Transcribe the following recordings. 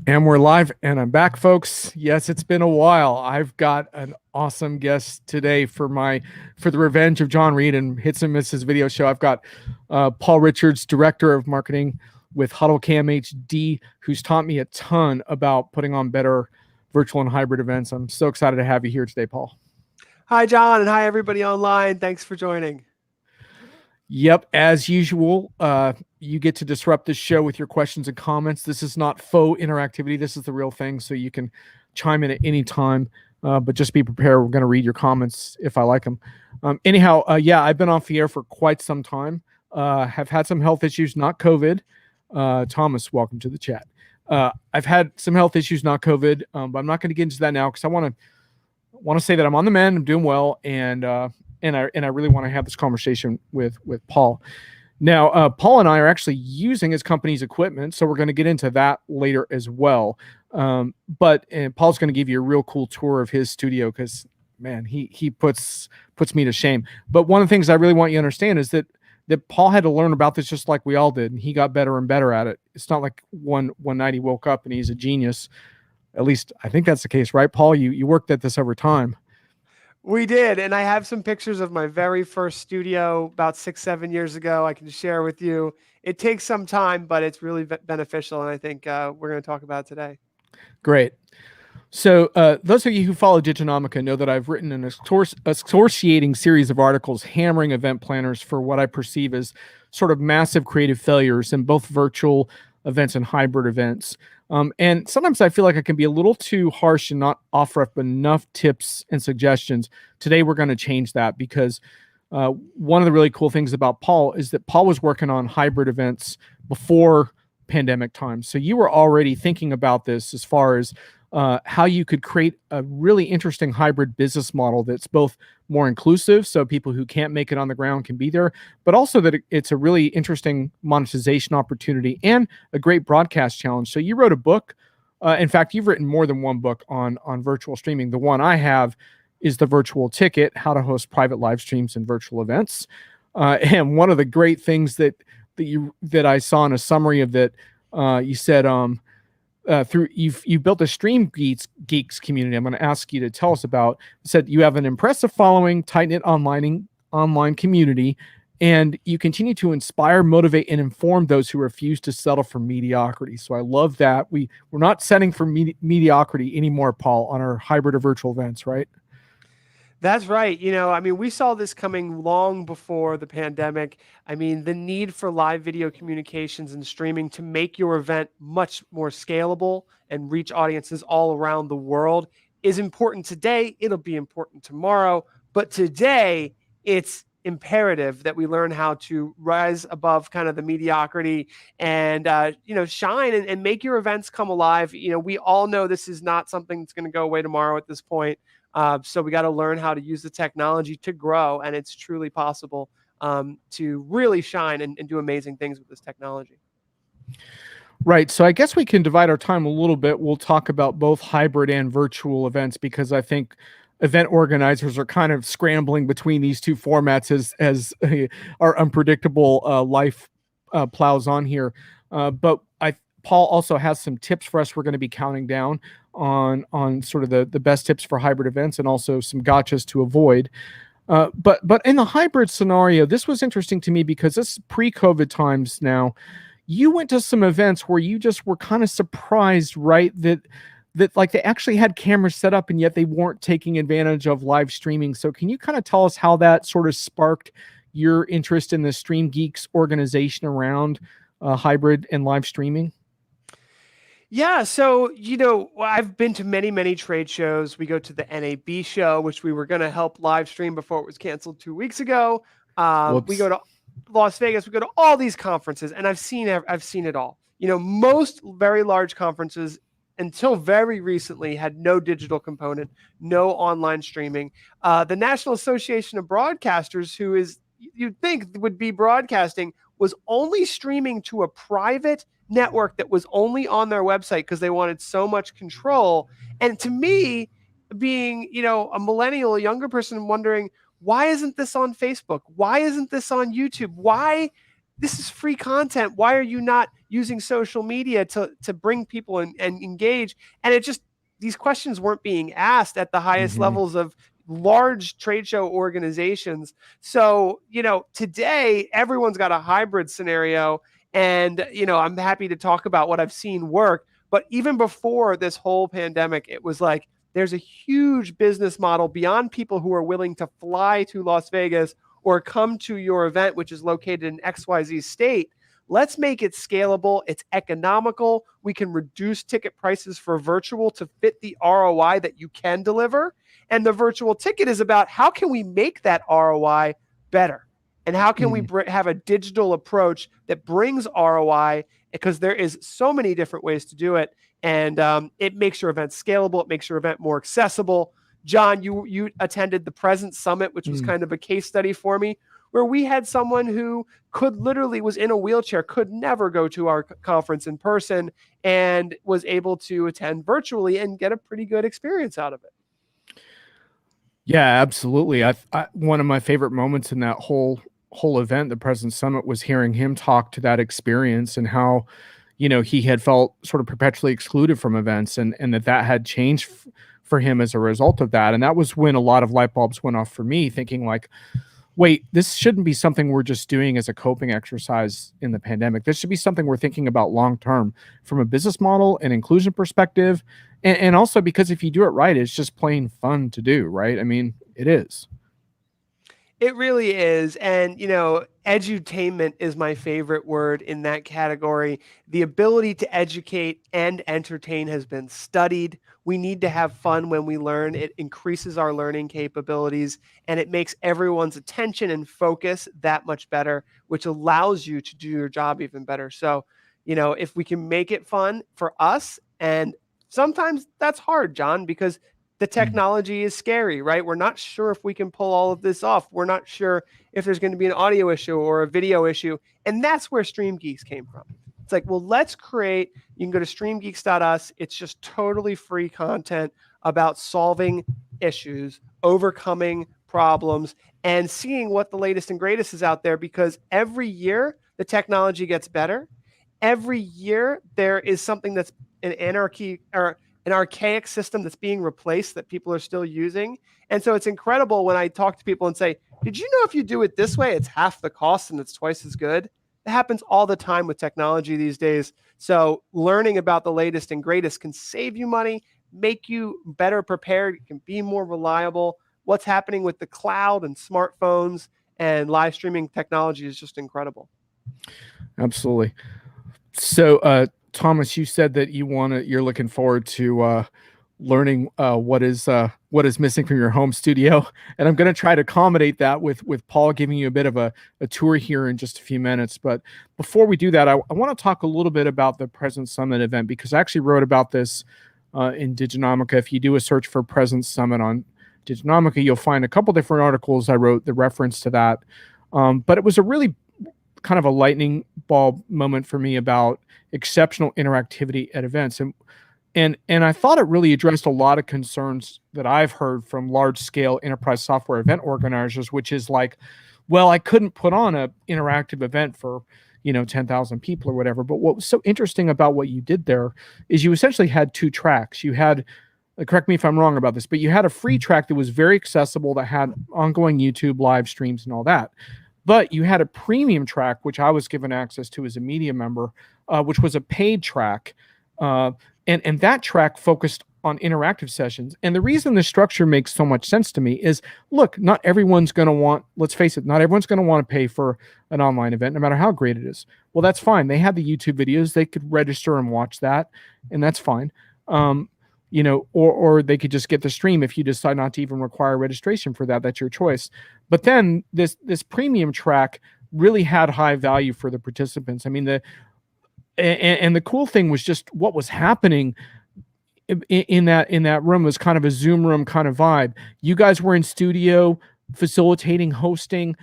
And we're live, and I'm back, folks. Yes, it's been a while. I've got an awesome guest today for the Revenge of John Reed and Hits and Misses video show. I've got Paul Richards, Director of Marketing with HuddleCam HD, who's taught me a ton about putting on better virtual and hybrid events. I'm so excited to have you here today, Paul. Hi, John, and hi, everybody online. Thanks for joining. Yep, as usual, you get to disrupt this show with your questions and comments. This is not faux interactivity. This is the real thing, so you can chime in at any time, but just be prepared. We're going to read your comments if I like them. Anyhow, I've been off the air for quite some time. Have had some health issues, not COVID. Thomas, welcome to the chat. I've had some health issues, not COVID, but I'm not going to get into that now because I want to say that I'm on the mend. I'm doing well, and I really want to have this conversation with Paul. Now, Paul and I are actually using his company's equipment, so we're going to get into that later as well. But Paul's going to give you a real cool tour of his studio because, man, he puts me to shame. But one of the things I really want you to understand is that Paul had to learn about this just like we all did, and he got better and better at it. It's not like one night he woke up and he's a genius. At least I think that's the case, right, Paul? You worked at this over time. We did, and I have some pictures of my very first studio about 6-7 years ago I can share with you. It takes some time, but it's really beneficial, and I think we're going to talk about it today. Great. So those of you who follow Diginomica know that I've written an excruciating series of articles hammering event planners for what I perceive as sort of massive creative failures in both virtual events and hybrid events. And sometimes I feel like I can be a little too harsh and not offer up enough tips and suggestions. Today, we're going to change that because one of the really cool things about Paul is that Paul was working on hybrid events before pandemic times. So you were already thinking about this as far as how you could create a really interesting hybrid business model that's both more inclusive, so people who can't make it on the ground can be there, but also that it's a really interesting monetization opportunity and a great broadcast challenge. So you wrote a book. In fact, you've written more than one book on virtual streaming. The one I have is The Virtual Ticket: How to Host Private Live Streams and Virtual Events. And one of the great things that I saw in a summary of that, you said, you've built a Stream Geeks community. I'm going to ask you to tell us about. You said you have an impressive following, tight-knit online community, and you continue to inspire, motivate, and inform those who refuse to settle for mediocrity. So I love that. We're not setting for mediocrity anymore, Paul, on our hybrid or virtual events, right? That's right. We saw this coming long before the pandemic. The need for live video communications and streaming to make your event much more scalable and reach audiences all around the world is important today. It'll be important tomorrow. But today, it's imperative that we learn how to rise above kind of the mediocrity and, shine and make your events come alive. We all know this is not something that's going to go away tomorrow at this point. So we got to learn how to use the technology to grow, and it's truly possible to really shine and do amazing things with this technology. Right. So I guess we can divide our time a little bit. We'll talk about both hybrid and virtual events because I think event organizers are kind of scrambling between these two formats as our unpredictable life plows on here. But Paul also has some tips for us. We're going to be counting down on sort of the best tips for hybrid events and also some gotchas to avoid. But in the hybrid scenario, this was interesting to me because this is pre-COVID times now. You went to some events where you just were kind of surprised, right? That like they actually had cameras set up and yet they weren't taking advantage of live streaming. So can you kind of tell us how that sort of sparked your interest in the Stream Geeks organization around hybrid and live streaming? Yeah, so, I've been to many, many trade shows. We go to the NAB show, which we were going to help live stream before it was canceled 2 weeks ago. We go to Las Vegas. We go to all these conferences, and I've seen it all. Most very large conferences until very recently had no digital component, no online streaming. The National Association of Broadcasters, who is you'd think would be broadcasting, was only streaming to a private network that was only on their website because they wanted so much control. And to me, being, a millennial, a younger person, wondering, why isn't this on Facebook? Why isn't this on YouTube? Why? This is free content. Why are you not using social media to bring people and engage. And these questions weren't being asked at the highest levels of large trade show organizations. So, today everyone's got a hybrid scenario, and, I'm happy to talk about what I've seen work. But even before this whole pandemic, it was like, there's a huge business model beyond people who are willing to fly to Las Vegas or come to your event, which is located in XYZ state. Let's make it scalable. It's economical. We can reduce ticket prices for virtual to fit the ROI that you can deliver. And the virtual ticket is about how can we make that ROI better? And how can we have a digital approach that brings ROI? Because there is so many different ways to do it. And it makes your event scalable. It makes your event more accessible. John, you attended the Presence Summit, which was kind of a case study for me, where we had someone who was in a wheelchair, could never go to our conference in person, and was able to attend virtually and get a pretty good experience out of it. Yeah, absolutely. One of my favorite moments in that whole event, the Presence Summit, was hearing him talk to that experience and how, he had felt sort of perpetually excluded from events, and that had changed for him as a result of that. And that was when a lot of light bulbs went off for me, thinking like, wait, this shouldn't be something we're just doing as a coping exercise in the pandemic. This should be something we're thinking about long-term from a business model and inclusion perspective. And also because if you do it right, it's just plain fun to do, right? I mean, it is. It really is. And, edutainment is my favorite word in that category. The ability to educate and entertain has been studied. We need to have fun when we learn. It increases our learning capabilities, and it makes everyone's attention and focus that much better, which allows you to do your job even better. So, if we can make it fun for us, and sometimes that's hard, John, because the technology is scary, right? We're not sure if we can pull all of this off. We're not sure if there's going to be an audio issue or a video issue. And that's where Stream Geeks came from. It's like, well, let's create, you can go to streamgeeks.us. It's just totally free content about solving issues, overcoming problems, and seeing what the latest and greatest is out there, because every year the technology gets better. Every year there is something that's an anarchy or an archaic system that's being replaced that people are still using. And so it's incredible when I talk to people and say, did you know if you do it this way, it's half the cost and it's twice as good? It happens all the time with technology these days. So learning about the latest and greatest can save you money, make you better prepared, it can be more reliable. What's happening with the cloud and smartphones and live streaming technology is just incredible. Absolutely. So, Thomas, you said that you're looking forward to learning what is missing from your home studio, and I'm going to try to accommodate that with Paul giving you a bit of a tour here in just a few minutes. But before we do that, I want to talk a little bit about the Presence Summit event, because I actually wrote about this in Diginomica. If you do a search for Presence Summit on Diginomica, you'll find a couple different articles I wrote the reference to that. But it was a really kind of a lightning bulb moment for me about exceptional interactivity at events. And I thought it really addressed a lot of concerns that I've heard from large scale enterprise software event organizers, which is like, well, I couldn't put on an interactive event for, 10,000 people or whatever. But what was so interesting about what you did there is you essentially had two tracks. You had, correct me if I'm wrong about this, but you had a free track that was very accessible, that had ongoing YouTube live streams and all that. But you had a premium track, which I was given access to as a media member, which was a paid track. And that track focused on interactive sessions. And the reason this structure makes so much sense to me is, look, not everyone's going to want, let's face it, not everyone's going to want to pay for an online event, no matter how great it is. Well, that's fine. They have the YouTube videos. They could register and watch that, and that's fine. Or they could just get the stream if you decide not to even require registration for that. That's your choice. But then this premium track really had high value for the participants. I mean, the cool thing was just what was happening in that room was kind of a Zoom room kind of vibe. You guys were in studio facilitating, hosting.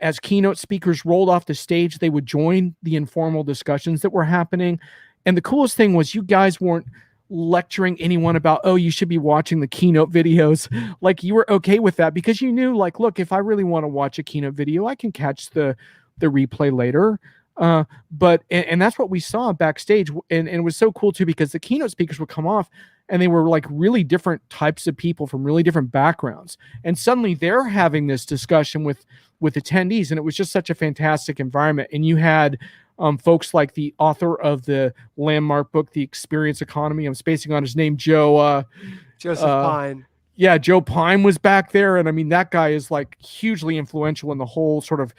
As keynote speakers rolled off the stage, they would join the informal discussions that were happening. And the coolest thing was you guys weren't lecturing anyone about, oh, you should be watching the keynote videos. Like, you were okay with that because you knew, like, look, if I really want to watch a keynote video, I can catch the replay later. But that's what we saw backstage, and it was so cool too, because the keynote speakers would come off and they were like really different types of people from really different backgrounds, and suddenly they're having this discussion with attendees, and it was just such a fantastic environment. And you had folks like the author of the landmark book, The Experience Economy. I'm spacing on his name, Joseph Pine. Yeah, Joe Pine was back there, and I mean that guy is like hugely influential in the whole sort of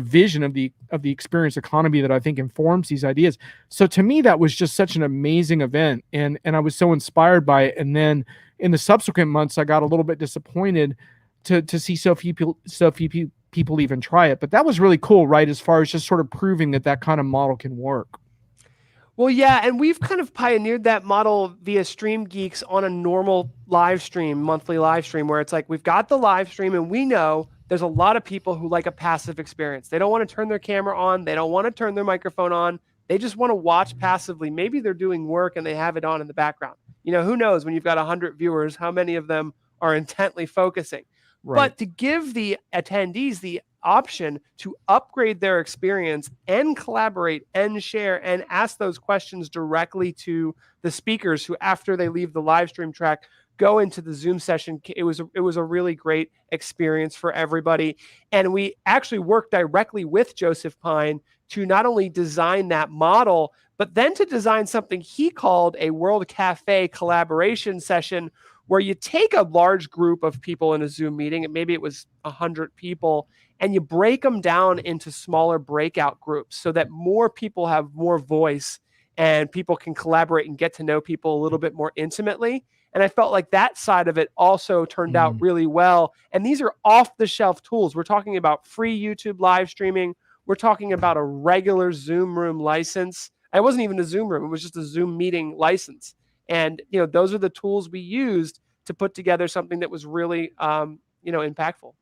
vision of the experience economy that I think informs these ideas. So to me, that was just such an amazing event, and I was so inspired by it. And then in the subsequent months, I got a little bit disappointed to see so few people even try it. But that was really cool, right? As far as just sort of proving that kind of model can work. Well, yeah, and we've kind of pioneered that model via Stream Geeks on a normal live stream, monthly live stream, where it's like we've got the live stream and we know there's a lot of people who like a passive experience. They don't want to turn their camera on. They don't want to turn their microphone on. They just want to watch passively. Maybe they're doing work and they have it on in the background. You know, who knows when you've got 100 viewers, how many of them are intently focusing. Right. But to give the attendees the option to upgrade their experience and collaborate and share and ask those questions directly to the speakers who, after they leave the live stream track, go into the Zoom session. It was a really great experience for everybody. And we actually worked directly with Joseph Pine to not only design that model, but then to design something he called a World Cafe collaboration session, where you take a large group of people in a Zoom meeting, and maybe it was 100 people, and you break them down into smaller breakout groups so that more people have more voice and people can collaborate and get to know people a little bit more intimately. And I felt like that side of it also turned out really well. And these are off-the-shelf tools. We're talking about free YouTube live streaming. We're talking about a regular Zoom room license. It wasn't even a Zoom room. It was just a Zoom meeting license. And, you know, those are the tools we used to put together something that was really, impactful.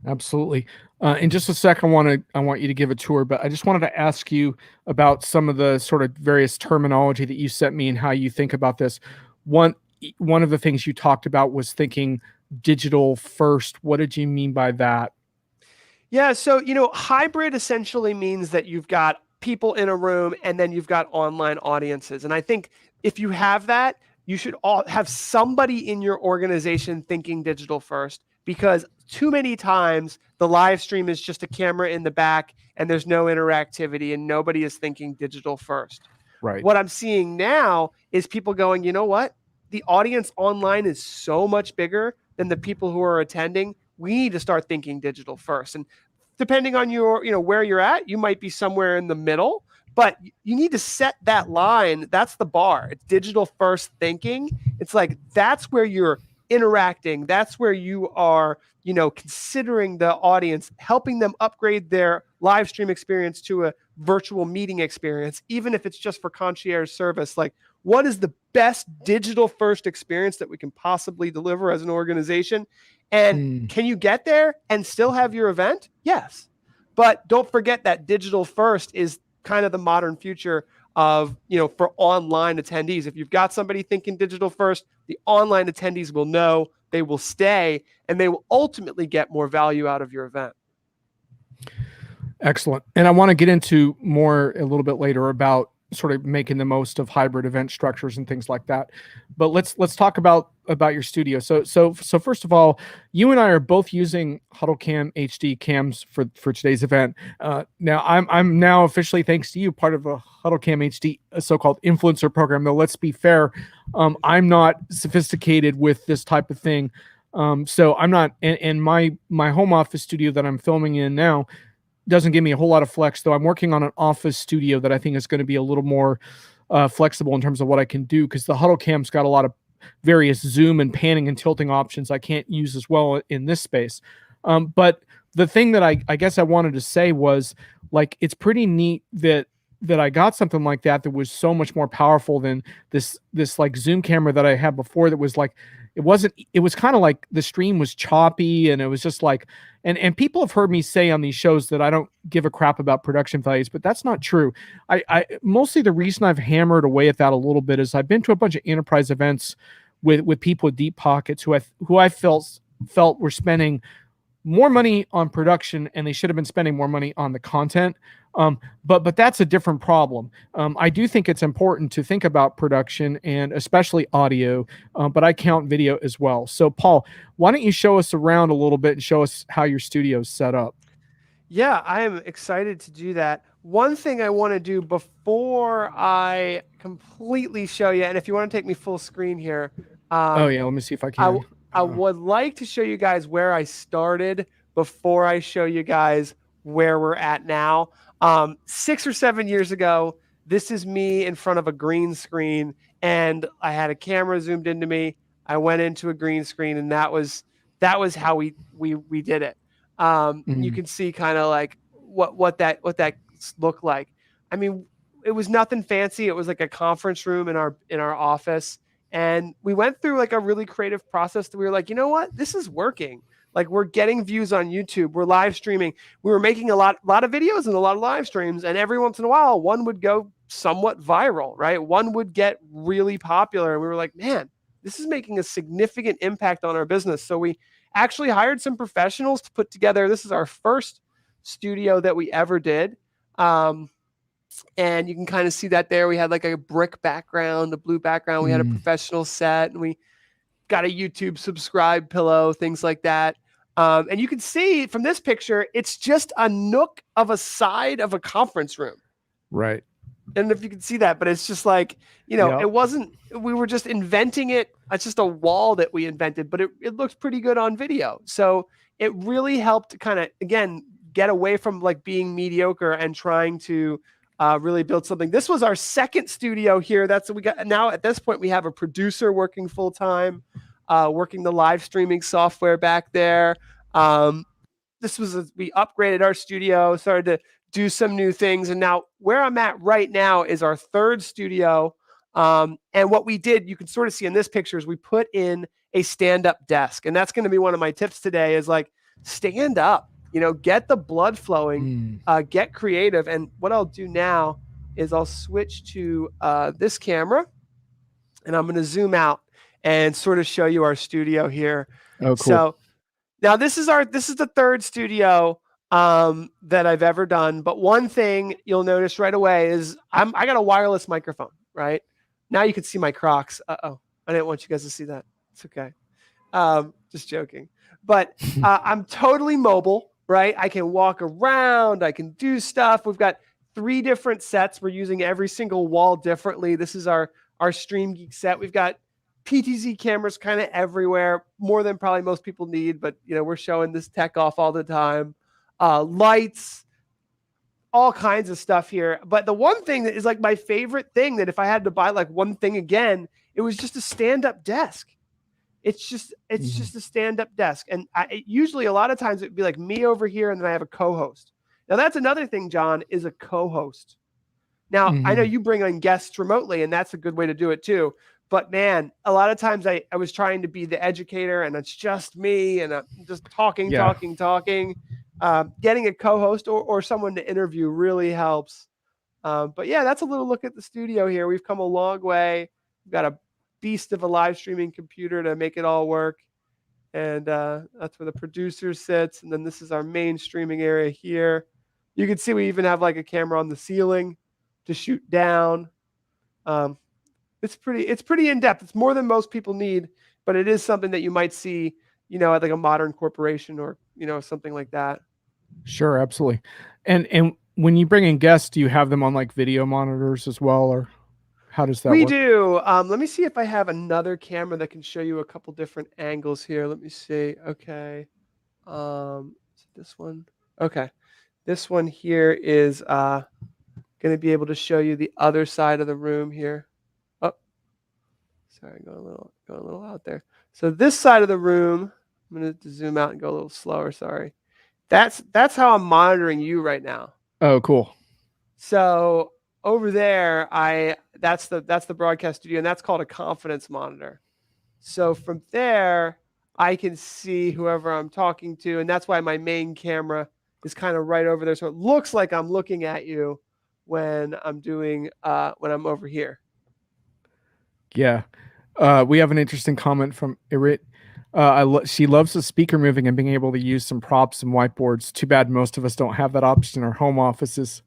Absolutely. In just a sec, I want you to give a tour, but I just wanted to ask you about some of the sort of various terminology that you sent me and how you think about this. One of the things you talked about was thinking digital first. What did you mean by that? Yeah. So, hybrid essentially means that you've got people in a room and then you've got online audiences. And I think if you have that, you should all have somebody in your organization thinking digital first, because too many times the live stream is just a camera in the back and there's no interactivity and nobody is thinking digital first. Right. What I'm seeing now is people going, you know what? The audience online is so much bigger than the people who are attending. We need to start thinking digital first. And depending on your, where you're at, you might be somewhere in the middle, but you need to set that line. That's the bar. It's digital first thinking. It's like, that's where you're interacting. That's where you are, considering the audience, helping them upgrade their live stream experience to a virtual meeting experience, even if it's just for concierge service. Like, what is the best digital first experience that we can possibly deliver as an organization? And can you get there and still have your event? Yes. But don't forget that digital first is kind of the modern future of, for online attendees. If you've got somebody thinking digital first, the online attendees will know, they will stay, and they will ultimately get more value out of your event. Excellent. And I want to get into more a little bit later about sort of making the most of hybrid event structures and things like that. But let's talk about your studio. So first of all, you and I are both using HuddleCam HD cams for today's event. Now I'm now officially, thanks to you, part of a HuddleCam HD so-called influencer program. Though let's be fair, I'm not sophisticated with this type of thing. So I'm not. And my home office studio that I'm filming in now doesn't give me a whole lot of flex, though I'm working on an office studio that I think is going to be a little more flexible in terms of what I can do, because the HuddleCam's got a lot of various zoom and panning and tilting options I can't use as well in this space. But the thing that I guess I wanted to say was, like, it's pretty neat that I got something like that was so much more powerful than this like Zoom camera that I had before that was like, it was kind of like the stream was choppy, and it was just like, and people have heard me say on these shows that I don't give a crap about production values, but that's not true. I mostly the reason I've hammered away at that a little bit is I've been to a bunch of enterprise events with people with deep pockets who I felt were spending more money on production, and they should have been spending more money on the content. But that's a different problem. I do think it's important to think about production and especially audio, but I count video as well. So, Paul, why don't you show us around a little bit and show us how your studio's set up? Yeah, I am excited to do that. One thing I want to do before I completely show you, and if you want to take me full screen here, Oh yeah, let me see if I I, can. I would like to show you guys where I started before I show you guys where we're at now. 6 or 7 years ago, this is me in front of a green screen, and I had a camera zoomed into me. I went into a green screen, and that was how we did it. You can see kind of like what that looked like. I mean, it was nothing fancy. It was like a conference room in our office. And we went through like a really creative process that we were like, you know what, this is working. Like we're getting views on YouTube, we're live streaming. We were making a lot of videos and a lot of live streams, and every once in a while, one would go somewhat viral, right? One would get really popular, and we were like, man, this is making a significant impact on our business. So we actually hired some professionals to put together. This is our first studio that we ever did. And you can kind of see that there. We had like a brick background, a blue background. We had a professional set, and we got a YouTube subscribe pillow, things like that. And you can see from this picture, it's just a nook of a side of a conference room. Right. And if you can see that, but it's just like, It wasn't, we were just inventing it. It's just a wall that we invented, but it looks pretty good on video. So it really helped kind of, again, get away from like being mediocre and trying to really build something. This was our second studio here. That's what we got. Now at this point, we have a producer working full time, working the live streaming software back there. We upgraded our studio, started to do some new things. And now where I'm at right now is our third studio. And what we did, you can sort of see in this picture, is we put in a stand-up desk. And that's going to be one of my tips today, is like, stand up, get the blood flowing, get creative. And what I'll do now is I'll switch to this camera, and I'm going to zoom out and sort of show you our studio here. Oh, cool. So now this is the third studio that I've ever done. But one thing you'll notice right away is I got a wireless microphone, right? Now you can see my Crocs. Uh-oh, I didn't want you guys to see that. It's okay. Just joking. But I'm totally mobile, right? I can walk around. I can do stuff. We've got 3 different sets. We're using every single wall differently. This is our Stream Geek set. We've got PTZ cameras kind of everywhere, more than probably most people need, but we're showing this tech off all the time. Lights, all kinds of stuff here. But the one thing that is like my favorite thing, that if I had to buy like one thing again, it was just a stand-up desk. It's just a stand-up desk. And usually a lot of times it'd be like me over here, and then I have a co-host. Now that's another thing, John, is a co-host. Now, I know you bring on guests remotely, and that's a good way to do it too. But man, a lot of times I was trying to be the educator, and it's just me, and I'm just talking. Getting a co-host or someone to interview really helps. But yeah, that's a little look at the studio here. We've come a long way. We've got a beast of a live streaming computer to make it all work. And that's where the producer sits. And then this is our main streaming area here. You can see we even have like a camera on the ceiling to shoot down. It's pretty in-depth. It's more than most people need, but it is something that you might see, at like a modern corporation or, something like that. Sure, absolutely. And when you bring in guests, do you have them on like video monitors as well, or how does that work? We do. Let me see if I have another camera that can show you a couple different angles here. Let me see. Okay. This one. Okay. This one here is going to be able to show you the other side of the room here. Oh, sorry, going a little out there. So this side of the room, I'm going to zoom out and go a little slower. Sorry. That's how I'm monitoring you right now. Oh, cool. So over there, that's the broadcast studio, and that's called a confidence monitor. So from there, I can see whoever I'm talking to, and that's why my main camera is kind of right over there. So it looks like I'm looking at you when I'm over here. Yeah. We have an interesting comment from Irit. She loves the speaker moving and being able to use some props and whiteboards. Too bad most of us don't have that option in our home offices.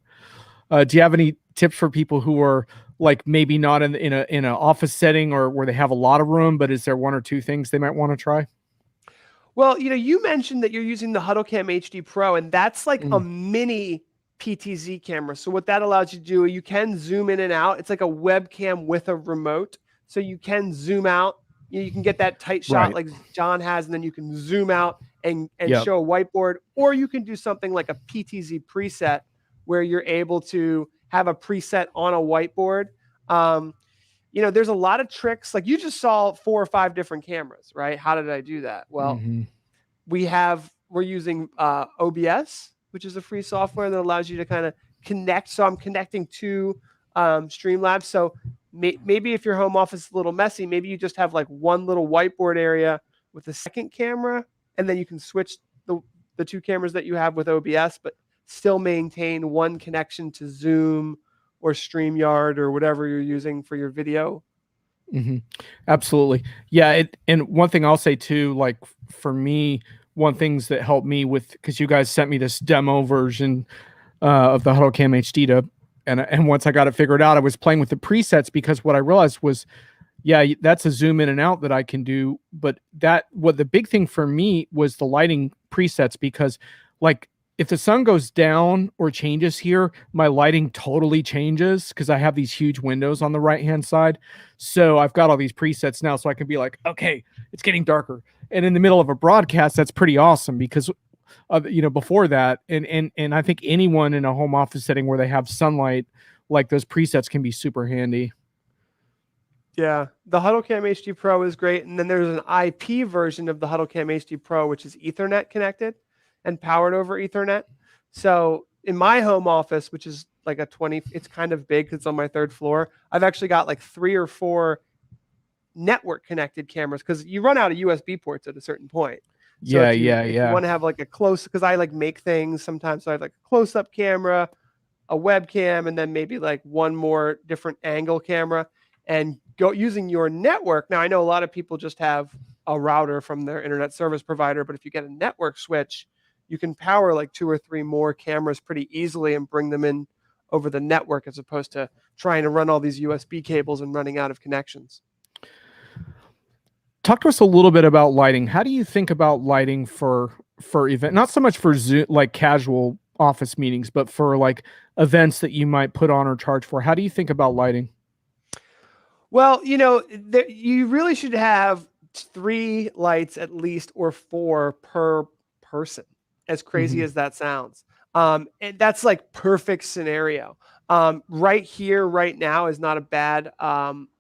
Do you have any tips for people who are like maybe not in an office setting or where they have a lot of room, but is there one or two things they might want to try? Well, you mentioned that you're using the HuddleCam HD Pro, and that's like a mini PTZ camera. So what that allows you to do, you can zoom in and out. It's like a webcam with a remote. So you can zoom out. You can get that tight shot like John has, and then you can zoom out and show a whiteboard. Or you can do something like a PTZ preset where you're able to have a preset on a whiteboard. There's a lot of tricks. Like you just saw 4 or 5 different cameras, right? How did I do that? Well, we're using OBS, which is a free software that allows you to kind of connect. So I'm connecting to Streamlabs. So maybe if your home office is a little messy, maybe you just have like one little whiteboard area with a second camera, and then you can switch the 2 cameras that you have with OBS, but still maintain one connection to Zoom or StreamYard or whatever you're using for your video. Absolutely. Yeah. And one thing I'll say too, like for me, one things that helped me with, because you guys sent me this demo version of the HuddleCam HD and once I got it figured out, I was playing with the presets because what I realized was, yeah, that's a zoom in and out that I can do. But what the big thing for me was the lighting presets, because like if the sun goes down or changes here, my lighting totally changes because I have these huge windows on the right-hand side. So I've got all these presets now so I can be like, okay, it's getting darker. And in the middle of a broadcast, that's pretty awesome because before that, and I think anyone in a home office setting where they have sunlight, like those presets can be super handy. Yeah, the HuddleCam HD Pro is great. And then there's an IP version of the HuddleCam HD Pro, which is Ethernet connected and powered over Ethernet. So in my home office, which is like it's kind of big because it's on my 3rd floor, I've actually got like 3 or 4 network connected cameras because you run out of USB ports at a certain point. So if you want to have like a close, because I like make things sometimes, so I have like a close-up camera, a webcam, and then maybe like one more different angle camera, and go using your network. Now I know a lot of people just have a router from their internet service provider, but if you get a network switch, you can power like 2 or 3 more cameras pretty easily and bring them in over the network as opposed to trying to run all these USB cables and running out of connections. Talk to us a little bit about lighting. How do you think about lighting for event? Not so much for Zoom, like casual office meetings, but for like events that you might put on or charge for. How do you think about lighting? Well, you really should have 3 lights at least, or 4 per person, as crazy as that sounds. And that's like perfect scenario. Right here, right now is not a bad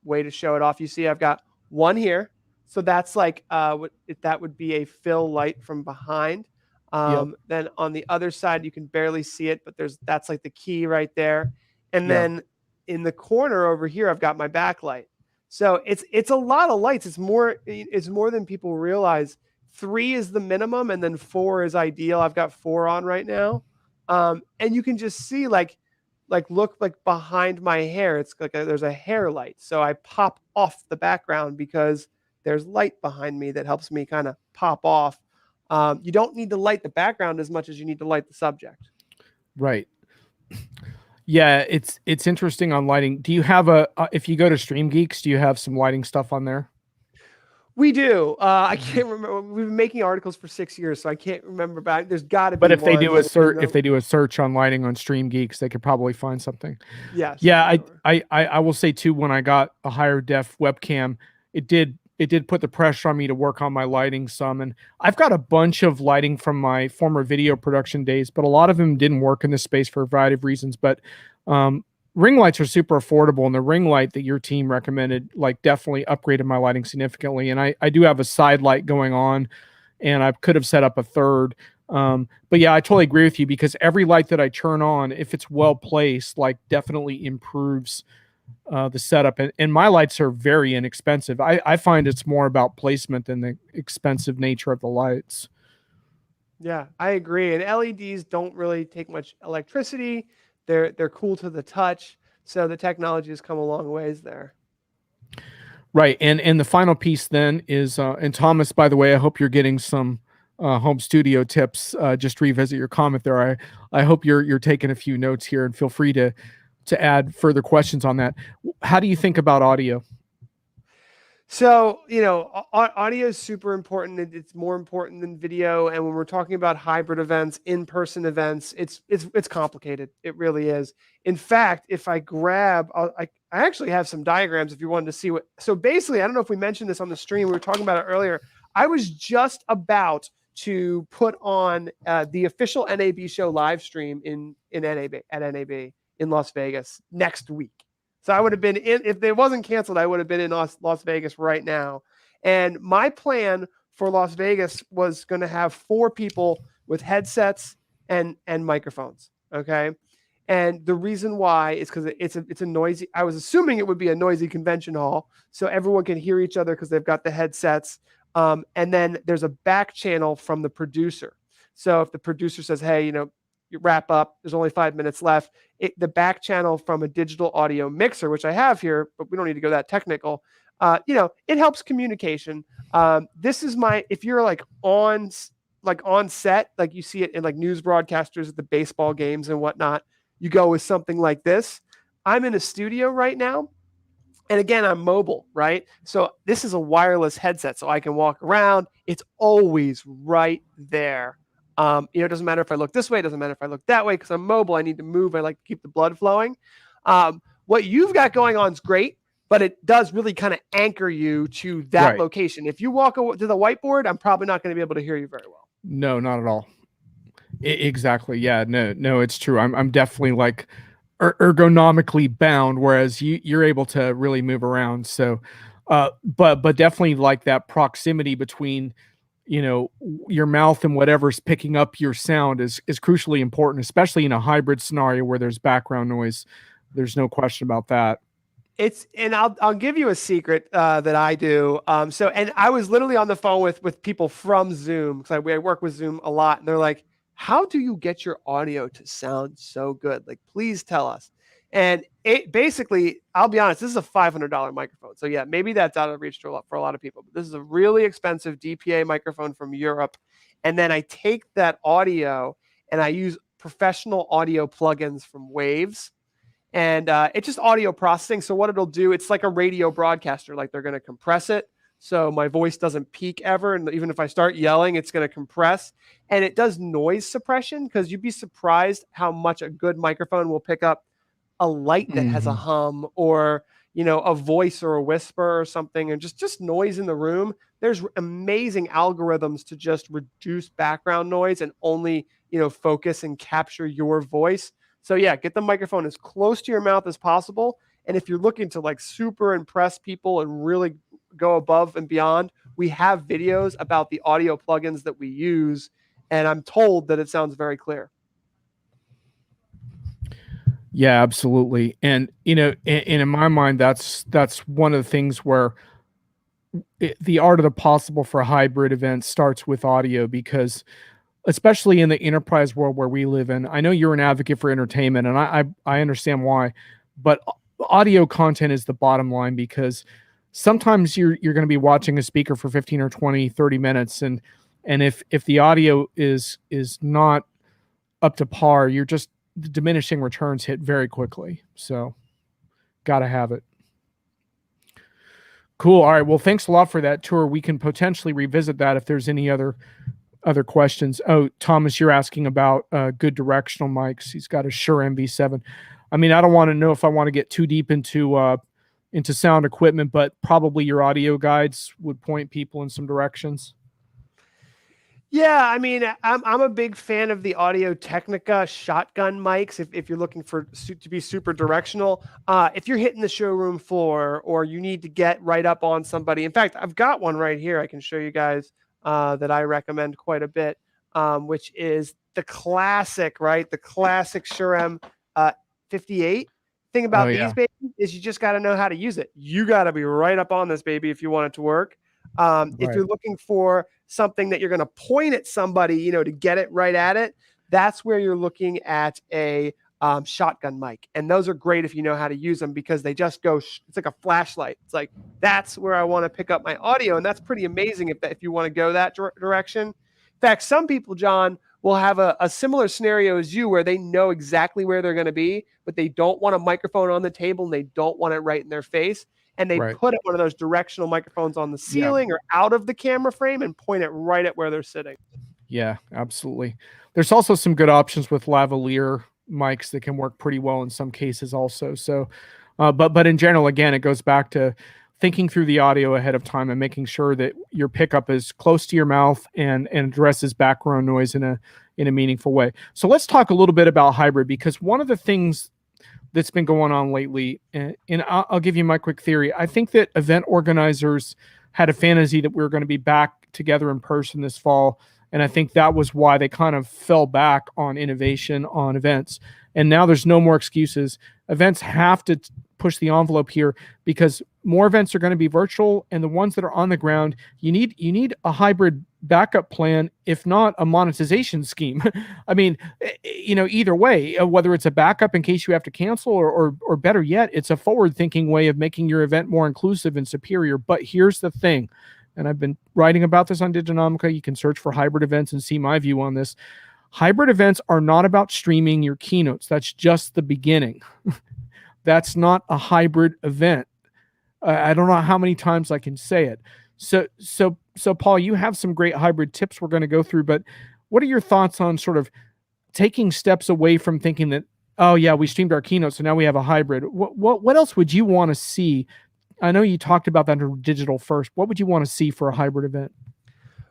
way to show it off. You see, I've got one here. So that's like that would be a fill light from behind. Then on the other side, you can barely see it, but that's like the key right there. And then in the corner over here, I've got my backlight. So it's a lot of lights. It's more than people realize. 3 is the minimum, and then 4 is ideal. I've got 4 on right now. And you can just see look like behind my hair, it's like there's a hair light. So I pop off the background because there's light behind me that helps me kind of pop off. You don't need to light the background as much as you need to light the subject. Right. Yeah, it's interesting on lighting. Do you have if you go to Stream Geeks, do you have some lighting stuff on there? We do. I can't remember. We've been making articles for 6 years, so I can't remember back. There's got to be. But if they do a search on lighting on Stream Geeks, they could probably find something. Yes. Yeah, I will say too, when I got a higher def webcam, it did put the pressure on me to work on my lighting some. And I've got a bunch of lighting from my former video production days, but a lot of them didn't work in this space for a variety of reasons. But ring lights are super affordable, and the ring light that your team recommended like definitely upgraded my lighting significantly. And I do have a side light going on, and I could have set up a third. But yeah, I totally agree with you, because every light that I turn on, if it's well placed, like definitely improves the setup. And my lights are very inexpensive. I find it's more about placement than the expensive nature of the lights. Yeah, I agree. And LEDs don't really take much electricity. They're cool to the touch. So the technology has come a long ways there. Right. And the final piece then is, and Thomas, by the way, I hope you're getting some home studio tips. Just revisit your comment there. I hope you're taking a few notes here, and feel free to add further questions on that. How do you think about audio? So, audio is super important. It's more important than video. And when we're talking about hybrid events, in-person events, it's complicated. It really is. In fact, if I grab, I actually have some diagrams if you wanted to see what. So basically, I don't know if we mentioned this on the stream. We were talking about it earlier. I was just about to put on the official NAB show live stream in NAB at NAB in Las Vegas next week. So I would have been in, if it wasn't canceled, I would have been in Las Vegas right now. And my plan for Las Vegas was going to have 4 people with headsets and microphones. Okay. And the reason why is because it's a noisy, I was assuming it would be a noisy convention hall. So everyone can hear each other because they've got the headsets. And then there's a back channel from the producer. So if the producer says, hey, you wrap up, there's only 5 minutes left, the back channel from a digital audio mixer, which I have here, but we don't need to go that technical. It helps communication. This is if you're like on set, like you see it in like news broadcasters at the baseball games and whatnot, you go with something like this. I'm in a studio right now. And again, I'm mobile, right? So this is a wireless headset, so I can walk around. It's always right there. It doesn't matter if I look this way, it doesn't matter if I look that way, because I'm mobile. I need to move. I like to keep the blood flowing. What you've got going on is great, but it does really kind of anchor you to that location. If you walk to the whiteboard, I'm probably not going to be able to hear you very well. No, not at all. Exactly. Yeah. No, it's true. I'm definitely like ergonomically bound, whereas you're able to really move around. So, but definitely like that proximity between, your mouth and whatever's picking up your sound is crucially important, especially in a hybrid scenario where there's background noise. There's no question about that. And I'll give you a secret that I do. And I was literally on the phone with people from Zoom, because I work with Zoom a lot, and they're like, how do you get your audio to sound so good? Like, please tell us. And it basically, I'll be honest, this is a $500 microphone. So yeah, maybe that's out of reach for a lot of people, but this is a really expensive DPA microphone from Europe. And then I take that audio and I use professional audio plugins from Waves. And it's just audio processing. So what it'll do, it's like a radio broadcaster. Like, they're going to compress it, so my voice doesn't peak ever. And even if I start yelling, it's going to compress. And it does noise suppression, because you'd be surprised how much a good microphone will pick up a light that has a hum, or a voice or a whisper or something, and just noise in the room. There's amazing algorithms to just reduce background noise and only focus and capture your voice. So yeah, get the microphone as close to your mouth as possible. And if you're looking to like super impress people and really go above and beyond, we have videos about the audio plugins that we use, and I'm told that it sounds very clear. Yeah, absolutely. And in my mind, that's one of the things where the art of the possible for hybrid events starts with audio, because especially in the enterprise world where we live in, I know you're an advocate for entertainment, and I understand why, but audio content is the bottom line, because sometimes you're going to be watching a speaker for 15 or 20, 30 minutes, and if the audio is not up to par, you're just, the diminishing returns hit very quickly. So got to have it. Cool. All right. Well, thanks a lot for that tour. We can potentially revisit that if there's any other questions. Oh, Thomas, you're asking about good directional mics. He's got a Shure MV7. I mean, I don't want to know if I want to get too deep into sound equipment, but probably your audio guides would point people in some directions. Yeah, I mean, I'm a big fan of the Audio Technica shotgun mics. If you're looking to be super directional, if you're hitting the showroom floor, or you need to get right up on somebody. In fact, I've got one right here I can show you guys that I recommend quite a bit, which is the classic, right? The classic Shure M58. Thing about these babies is you just got to know how to use it. You got to be right up on this baby if you want it to work. If you're looking for something that you're going to point at somebody, to get it right at it, that's where you're looking at a shotgun mic. And those are great if you know how to use them, because they just go, it's like a flashlight. It's like, that's where I want to pick up my audio. And that's pretty amazing if you want to go that direction. In fact, some people, John, will have a similar scenario as you, where they know exactly where they're going to be, but they don't want a microphone on the table and they don't want it right in their face. And they put one of those directional microphones on the ceiling or out of the camera frame and point it right at where they're sitting. Yeah, absolutely. There's also some good options with lavalier mics that can work pretty well in some cases also. So, but in general, again, it goes back to thinking through the audio ahead of time and making sure that your pickup is close to your mouth and addresses background noise in a meaningful way. So let's talk a little bit about hybrid, because one of the things that's been going on lately, and I'll give you my quick theory. I think that event organizers had a fantasy that we were going to be back together in person this fall. And I think that was why they kind of fell back on innovation on events. And now there's no more excuses. Events have to push the envelope here, because more events are going to be virtual, and the ones that are on the ground, you need a hybrid backup plan, if not a monetization scheme. I mean, either way, whether it's a backup in case you have to cancel, or better yet, it's a forward-thinking way of making your event more inclusive and superior. But here's the thing, and I've been writing about this on Diginomica. You can search for hybrid events and see my view on this. Hybrid events are not about streaming your keynotes. That's just the beginning. That's not a hybrid event. I don't know how many times I can say it. So Paul, you have some great hybrid tips we're going to go through, but what are your thoughts on sort of taking steps away from thinking that, oh yeah, we streamed our keynote, so now we have a hybrid? What else would you want to see? I know you talked about that in digital first. What would you want to see for a hybrid event?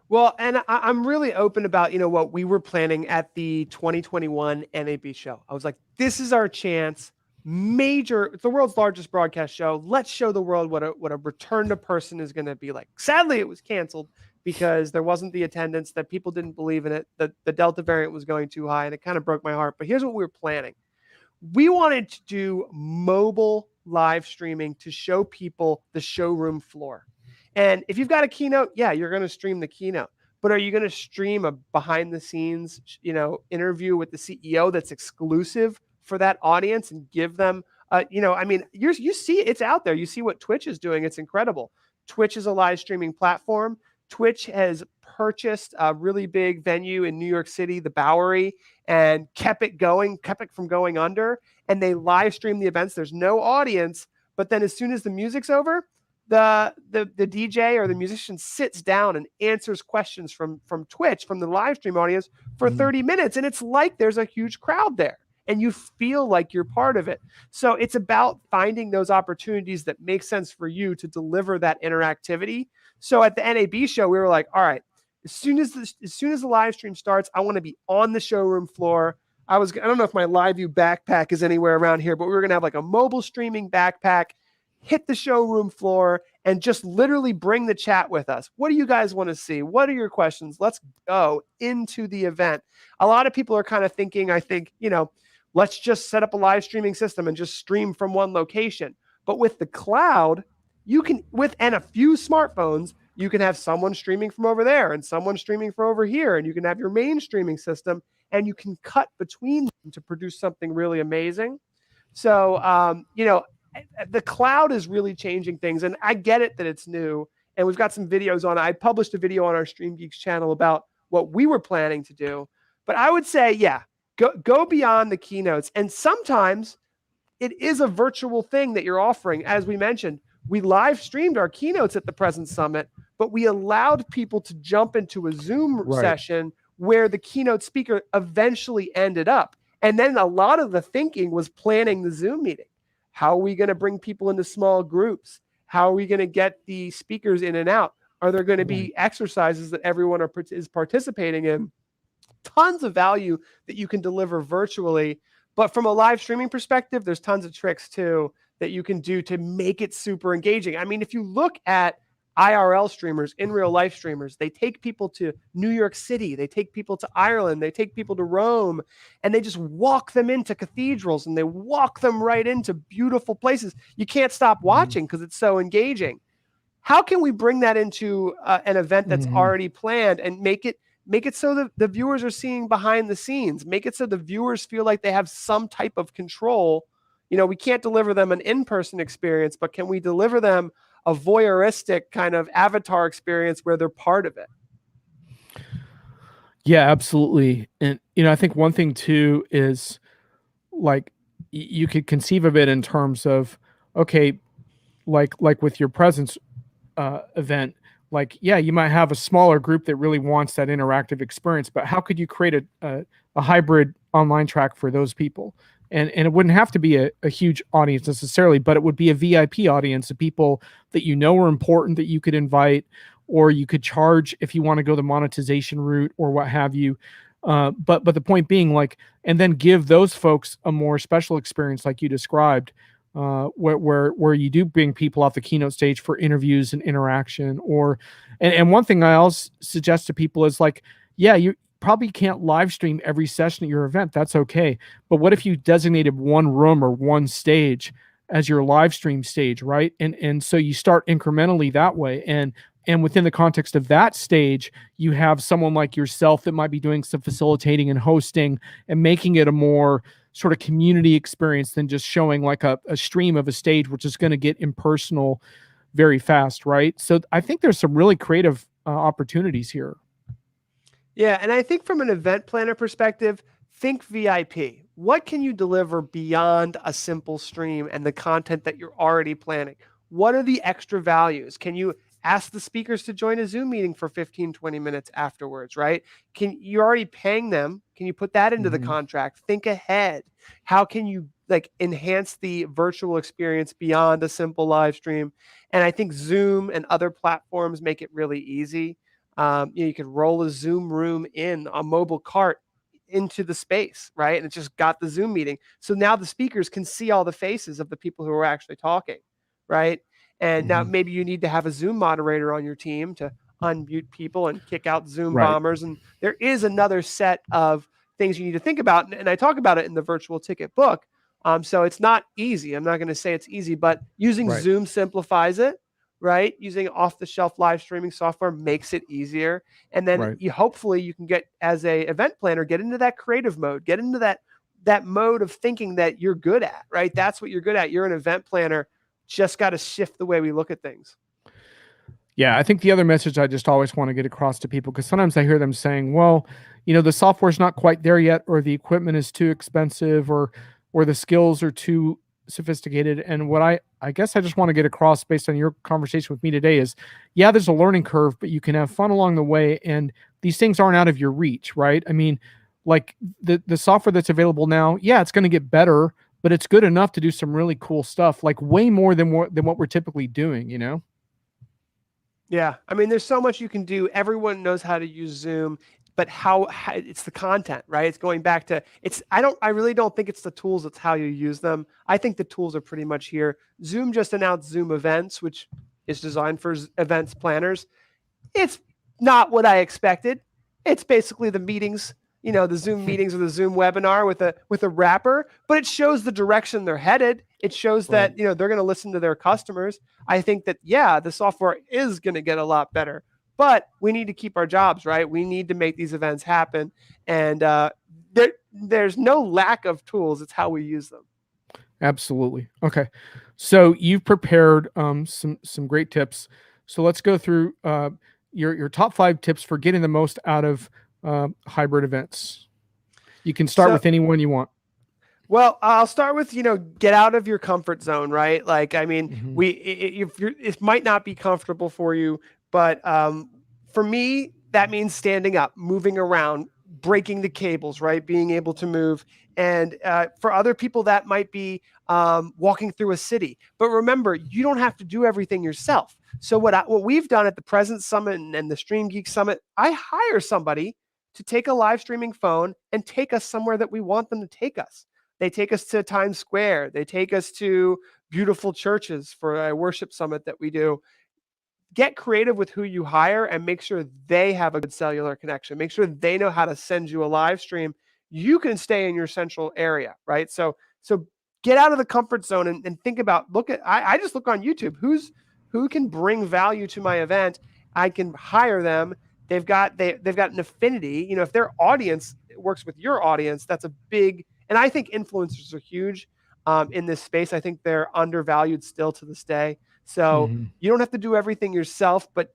Well, and I'm really open about, what we were planning at the 2021 NAB show. I was like, this is our chance. It's the world's largest broadcast show. Let's show the world what a return to person is going to be like. Sadly, it was canceled because there wasn't the attendance, that people didn't believe in it. The Delta variant was going too high, and it kind of broke my heart. But here's what we were planning. We wanted to do mobile live streaming to show people the showroom floor. And if you've got a keynote, yeah, you're going to stream the keynote. But are you going to stream a behind the scenes, interview with the CEO that's exclusive for that audience and give them, you see it's out there. You see what Twitch is doing. It's incredible. Twitch is a live streaming platform. Twitch has purchased a really big venue in New York City, the Bowery, and kept it from going under. And they live stream the events. There's no audience, but then as soon as the music's over, the DJ or the musician sits down and answers questions from Twitch, from the live stream audience, for 30 minutes. And it's like there's a huge crowd there, and you feel like you're part of it. So it's about finding those opportunities that make sense for you to deliver that interactivity. So at the NAB show, we were like, all right, as soon as the live stream starts, I want to be on the showroom floor. I don't know if my live view backpack is anywhere around here, but we were going to have like a mobile streaming backpack, hit the showroom floor, and just literally bring the chat with us. What do you guys want to see? What are your questions? Let's go into the event. A lot of people are kind of thinking, I think, let's just set up a live streaming system and just stream from one location. But with the cloud, and a few smartphones, you can have someone streaming from over there and someone streaming from over here, and you can have your main streaming system, and you can cut between them to produce something really amazing. So, the cloud is really changing things, and I get it that it's new, and we've got some videos on it. I published a video on our Stream Geeks channel about what we were planning to do, but I would say, yeah, go beyond the keynotes. And sometimes it is a virtual thing that you're offering. As we mentioned, we live streamed our keynotes at the Present Summit, but we allowed people to jump into a Zoom session where the keynote speaker eventually ended up. And then a lot of the thinking was planning the Zoom meeting. How are we going to bring people into small groups? How are we going to get the speakers in and out? Are there going to be exercises that everyone is participating in? Tons of value that you can deliver virtually. But from a live streaming perspective, there's tons of tricks too that you can do to make it super engaging. I mean, if you look at IRL streamers, in real life streamers, they take people to New York City, they take people to Ireland, they take people to Rome, and they just walk them into cathedrals, and they walk them right into beautiful places. You can't stop watching because it's so engaging. How can we bring that into an event that's already planned and make it Make it so that the viewers are seeing behind the scenes. Make it so the viewers feel like they have some type of control. We can't deliver them an in-person experience, but can we deliver them a voyeuristic kind of avatar experience where they're part of it? Yeah, absolutely. And I think one thing too is like you could conceive of it in terms of, okay, like with your presence event, like, yeah, you might have a smaller group that really wants that interactive experience, but how could you create a hybrid online track for those people? And it wouldn't have to be a huge audience necessarily, but it would be a VIP audience of people that are important that you could invite, or you could charge if you want to go the monetization route or what have you. But the point being, like, and then give those folks a more special experience like you described, where you do bring people off the keynote stage for interviews and interaction. And one thing I also suggest to people is, like, yeah, you probably can't live stream every session at your event. That's okay. But what if you designated one room or one stage as your live stream stage, right? And so you start incrementally that way. And within the context of that stage, you have someone like yourself that might be doing some facilitating and hosting and making it a more sort of community experience than just showing like a stream of a stage, which is going to get impersonal very fast, right? So I think there's some really creative opportunities here. Yeah, and I think from an event planner perspective, think VIP. What can you deliver beyond a simple stream and the content that you're already planning? What are the extra values? Can you ask the speakers to join a Zoom meeting for 15, 20 minutes afterwards, right? You're already paying them. Can you put that into the contract? Think ahead. How can you like enhance the virtual experience beyond a simple live stream? And I think Zoom and other platforms make it really easy. You could roll a Zoom room in a mobile cart into the space, right? And it just got the Zoom meeting. So now the speakers can see all the faces of the people who are actually talking, right? And now maybe you need to have a Zoom moderator on your team to unmute people and kick out Zoom bombers. And there is another set of things you need to think about. And I talk about it in the virtual ticket book. So it's not easy. I'm not going to say it's easy, but using Zoom simplifies it, right? Using off-the-shelf live streaming software makes it easier. And then hopefully you can get, as a event planner, get into that creative mode, get into that mode of thinking that you're good at, right? That's what you're good at. You're an event planner. Just got to shift the way we look at things. Yeah, I think the other message I just always want to get across to people, because sometimes I hear them saying, well, the software's not quite there yet, or the equipment is too expensive, or the skills are too sophisticated. And what I guess I just want to get across based on your conversation with me today is, yeah, there's a learning curve, but you can have fun along the way. And these things aren't out of your reach, right? I mean, like the software that's available now, yeah, it's going to get better, but it's good enough to do some really cool stuff, like way more than what we're typically doing, Yeah. I mean, there's so much you can do. Everyone knows how to use Zoom, but how it's the content, right? It's going back to I really don't think it's the tools, it's how you use them. I think the tools are pretty much here. Zoom just announced Zoom Events, which is designed for events planners. It's not what I expected. It's basically the meetings, the Zoom meetings or the Zoom webinar with a wrapper, but it shows the direction they're headed. It shows that, they're going to listen to their customers. I think that, yeah, the software is going to get a lot better, but we need to keep our jobs, right? We need to make these events happen. And there's no lack of tools. It's how we use them. Absolutely. Okay. So you've prepared some great tips. So let's go through your top 5 tips for getting the most out of hybrid events. You can start with any one you want. Well, I'll start with, get out of your comfort zone, right? Like, I mean, it might not be comfortable for you, but for me, that means standing up, moving around, breaking the cables, right? Being able to move. And for other people, that might be walking through a city. But remember, you don't have to do everything yourself. So what we've done at the Presence Summit and the Stream Geek Summit, I hire somebody to take a live streaming phone and take us somewhere that we want them to take us. They take us to Times Square. They take us to beautiful churches for a worship summit that we do. Get creative with who you hire and make sure they have a good cellular connection. Make sure they know how to send you a live stream. You can stay in your central area, right? So get out of the comfort zone and think about, I just look on YouTube. Who can bring value to my event? I can hire them. they've got an affinity. If their audience works with your audience, that's a big. And I think influencers are huge in this space. I think they're undervalued still to this day. So you don't have to do everything yourself, but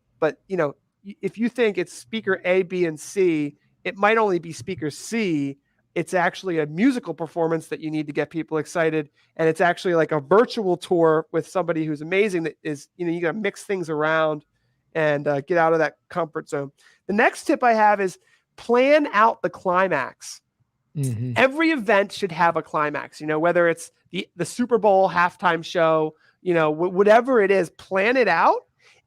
if you think it's speaker A, B, and C, it might only be speaker C. It's actually a musical performance that you need to get people excited. And it's actually like a virtual tour with somebody who's amazing that is, you got to mix things around and get out of that comfort zone. The next tip I have is plan out the climax. Every event should have a climax, whether it's the Super Bowl halftime show, whatever it is, plan it out.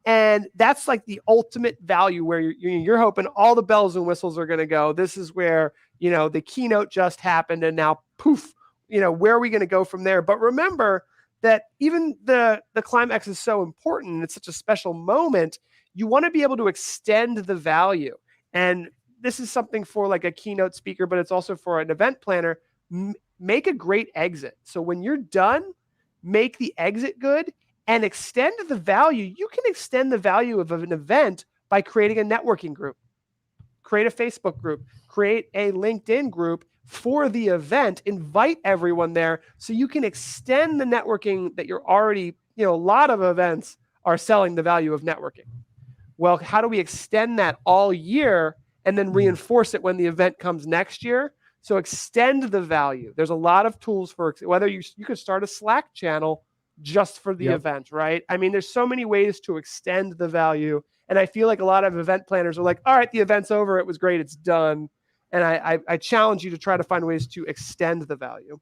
And that's like the ultimate value where you're hoping all the bells and whistles are going to go. This is where, the keynote just happened and now poof, where are we going to go from there? But remember that even the climax is so important. It's such a special moment. You want to be able to extend the value. And this is something for like a keynote speaker, but it's also for an event planner. Make a great exit. So when you're done, make the exit good and extend the value. You can extend the value of an event by creating a networking group, create a Facebook group, create a LinkedIn group for the event, invite everyone there so you can extend the networking that you're already, a lot of events are selling the value of networking. Well, how do we extend that all year and then reinforce it when the event comes next year? So extend the value. There's a lot of tools for whether you could start a Slack channel just for the event, right? I mean, there's so many ways to extend the value. And I feel like a lot of event planners are like, all right, the event's over. It was great. It's done. And I challenge you to try to find ways to extend the value.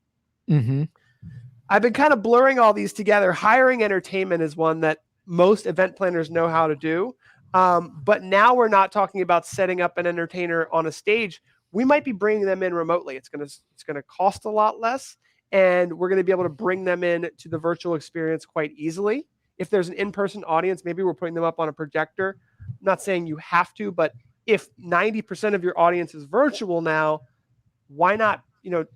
I've been kind of blurring all these together. Hiring entertainment is one that most event planners know how to do. But now we're not talking about setting up an entertainer on a stage. We might be bringing them in remotely. It's going to cost a lot less. And we're going to be able to bring them in to the virtual experience quite easily. If there's an in-person audience, maybe we're putting them up on a projector. I'm not saying you have to, but if 90% of your audience is virtual now, why not,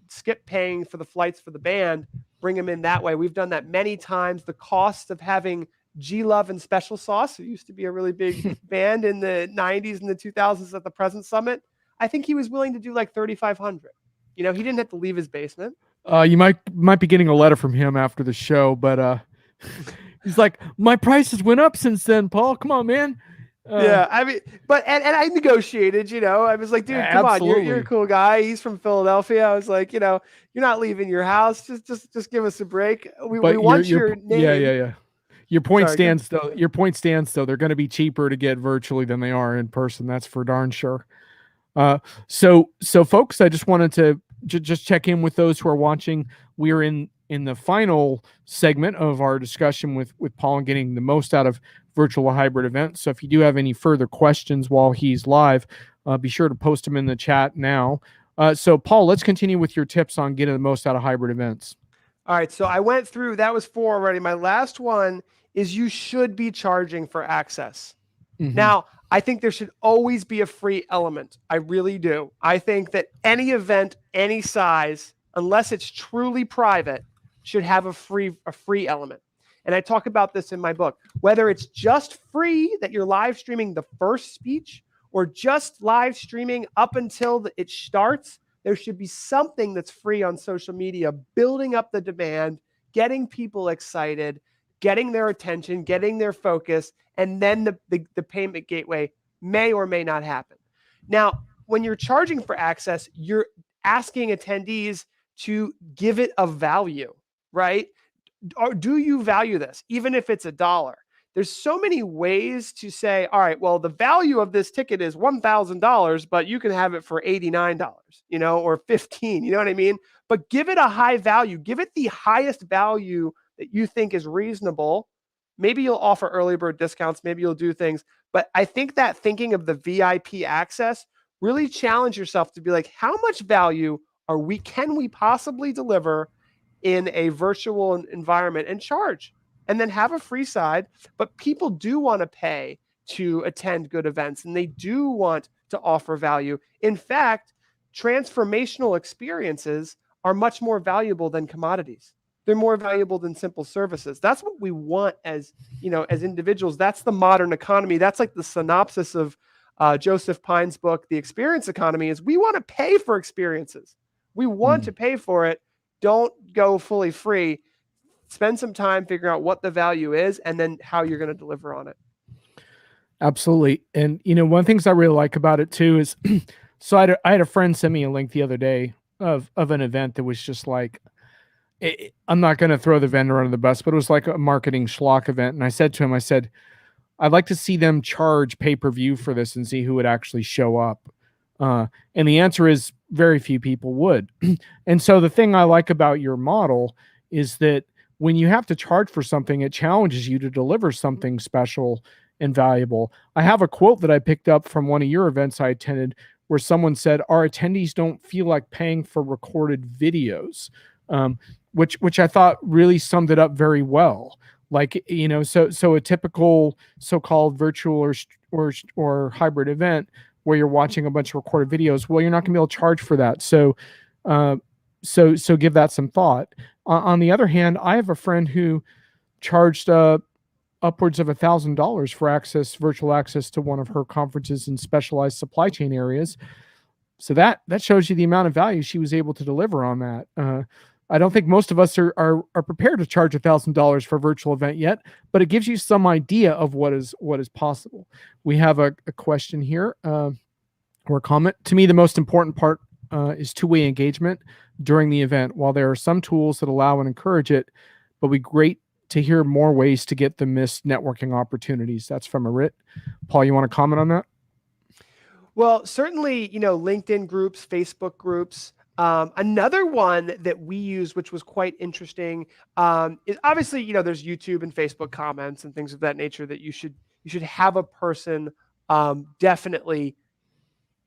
skip paying for the flights for the band, bring them in that way. We've done that many times. The cost of having G-Love and Special Sauce, who used to be a really big band in the 90s and the 2000s at the Present Summit, I think he was willing to do like $3,500. He didn't have to leave his basement. You might be getting a letter from him after the show, but he's like, my prices went up since then, Paul. Come on, man. Yeah, I mean, but and I negotiated. I was like, dude, come on, you're a cool guy. He's from Philadelphia. I was like, you're not leaving your house. Just give us a break. We want your name. Yeah. Your point stands though. Your point stands though. They're going to be cheaper to get virtually than they are in person. That's for darn sure. So folks, I just wanted to just check in with those who are watching. We're in the final segment of our discussion with Paul and getting the most out of virtual hybrid events. So if you do have any further questions while he's live, be sure to post them in the chat now. So Paul, let's continue with your tips on getting the most out of hybrid events. All right. So I went through, that was 4 already. My last one is you should be charging for access. Now, I think there should always be a free element. I really do. I think that any event, any size, unless it's truly private, should have a free element. And I talk about this in my book, whether it's just free that you're live streaming the first speech or just live streaming up until it starts, there should be something that's free on social media, building up the demand, getting people excited, getting their attention, getting their focus, and then the payment gateway may or may not happen. Now, when you're charging for access, you're asking attendees to give it a value, right? Or do you value this, even if it's $1? There's so many ways to say, all right, well, the value of this ticket is $1,000, but you can have it for $89, or $15, you know what I mean? But give it a high value, give it the highest value that you think is reasonable. Maybe you'll offer early bird discounts, maybe you'll do things, but I think that thinking of the VIP access, really challenge yourself to be like, how much value can we possibly deliver in a virtual environment and charge, and then have a free side. But people do want to pay to attend good events, and they do want to offer value. In fact, transformational experiences are much more valuable than commodities. They're more valuable than simple services. That's what we want as individuals. That's the modern economy. That's like the synopsis of Joseph Pine's book, The Experience Economy, is we want to pay for experiences. We want to pay for it. Don't go fully free. Spend some time figuring out what the value is and then how you're going to deliver on it. Absolutely. And, one of the things I really like about it too is, so I had a friend send me a link the other day of an event that was just like, I'm not going to throw the vendor under the bus, but it was like a marketing schlock event. And I said to him, I'd like to see them charge pay-per-view for this and see who would actually show up. And the answer is very few people would. And so the thing I like about your model is that when you have to charge for something, it challenges you to deliver something special and valuable. I have a quote that I picked up from one of your events I attended where someone said, our attendees don't feel like paying for recorded videos, which I thought really summed it up very well. Like, so a typical so-called virtual or hybrid event where you're watching a bunch of recorded videos, well, you're not gonna be able to charge for that. So give that some thought. On the other hand, I have a friend who charged upwards of $1,000 for virtual access to one of her conferences in specialized supply chain areas. So that shows you the amount of value she was able to deliver on that. I don't think most of us are prepared to charge $1,000 for a virtual event yet, but it gives you some idea of what is possible. We have a question here or a comment. To me, the most important part is two-way engagement during the event. While there are some tools that allow and encourage it, but we great to hear more ways to get the missed networking opportunities. That's from Arit. Paul, you want to comment on that? Well, certainly, LinkedIn groups, Facebook groups. Another one that we use, which was quite interesting, is obviously, there's YouTube and Facebook comments and things of that nature that you should have a person definitely,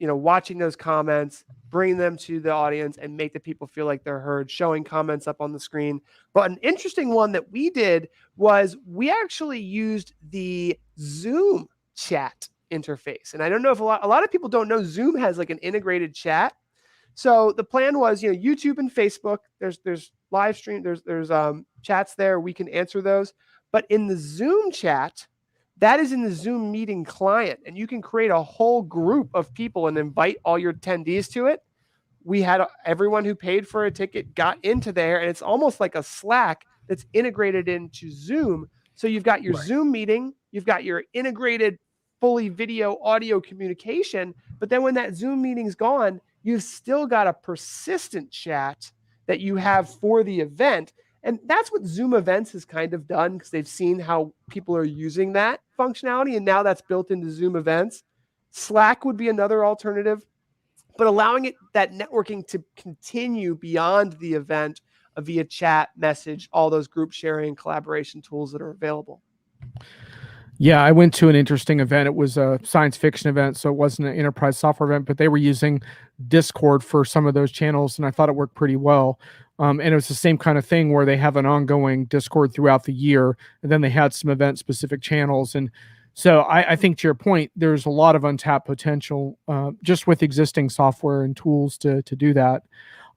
watching those comments, bring them to the audience and make the people feel like they're heard, showing comments up on the screen. But an interesting one that we did was we actually used the Zoom chat interface. And I don't know if a lot of people don't know Zoom has like an integrated chat. So the plan was, YouTube and Facebook, there's live stream, there's chats there. We can answer those. But in the Zoom chat, that is in the Zoom meeting client, and you can create a whole group of people and invite all your attendees to it. We had everyone who paid for a ticket got into there, and it's almost like a Slack that's integrated into Zoom. So you've got your Zoom meeting, you've got your integrated fully video audio communication, but then when that Zoom meeting's gone, you've still got a persistent chat that you have for the event. And that's what Zoom Events has kind of done because they've seen how people are using that functionality. And now that's built into Zoom Events. Slack would be another alternative, but allowing that networking to continue beyond the event via chat, message, all those group sharing, collaboration tools that are available. Yeah, I went to an interesting event. It was a science fiction event, so it wasn't an enterprise software event, but they were using Discord for some of those channels, and I thought it worked pretty well. And it was the same kind of thing where they have an ongoing Discord throughout the year, and then they had some event-specific channels. And so I think to your point, there's a lot of untapped potential just with existing software and tools to do that.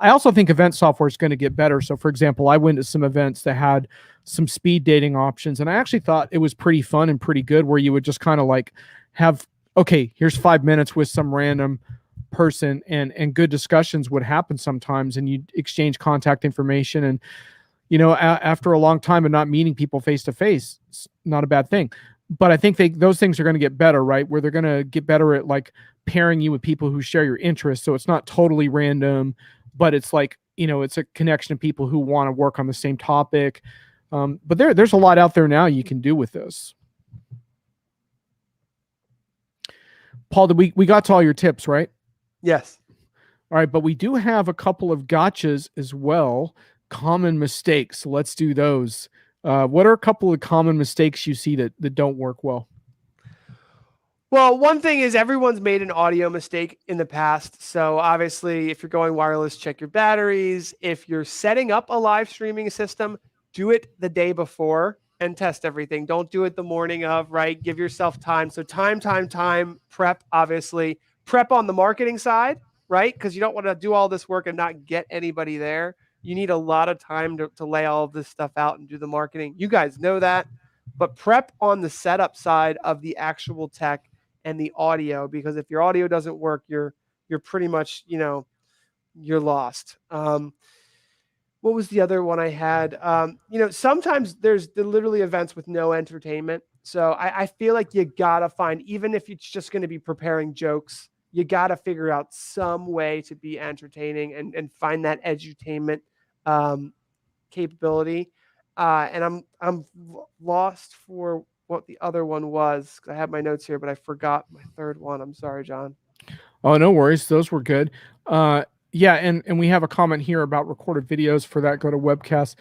I also think event software is going to get better. So, for example, I went to some events that had some speed dating options, and I actually thought it was pretty fun and pretty good where you would just kind of like have, okay, here's 5 minutes with some random person, and good discussions would happen sometimes, and you'd exchange contact information. And, after a long time of not meeting people face to face, it's not a bad thing. But I think those things are going to get better, right? Where they're going to get better at like pairing you with people who share your interests. So it's not totally random, but it's like, it's a connection of people who want to work on the same topic. But there's a lot out there now you can do with this. Paul, we got to all your tips, right? Yes. All right, but we do have a couple of gotchas as well. Common mistakes. So let's do those. What are a couple of common mistakes you see that don't work well? Well, one thing is everyone's made an audio mistake in the past. So obviously, if you're going wireless, check your batteries. If you're setting up a live streaming system, do it the day before and test everything. Don't do it the morning of, right? Give yourself time. So time, prep, obviously. Prep on the marketing side, right? Because you don't want to do all this work and not get anybody there. You need a lot of time to lay all of this stuff out and do the marketing. You guys know that. But prep on the setup side of the actual tech and the audio, because if your audio doesn't work, you're pretty much, you're lost. What was the other one I had? Sometimes there's literally events with no entertainment. So I feel like you gotta find, even if it's just going to be preparing jokes, you gotta figure out some way to be entertaining and find that edutainment capability. And I'm lost for what the other one was. I have my notes here, but I forgot my third one. I'm sorry, John. Oh, no worries. Those were good. Yeah, and we have a comment here about recorded videos. For that, go to webcast.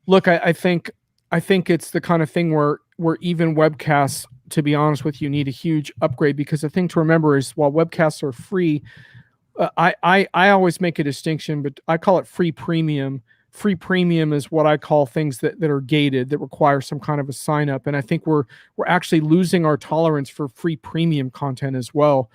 Look, I think it's the kind of thing where even webcasts, to be honest with you, need a huge upgrade, because the thing to remember is, while webcasts are free, I always make a distinction, but I call it free premium. Free premium is what I call things that are gated, that require some kind of a sign up, and I think we're actually losing our tolerance for free premium content as well.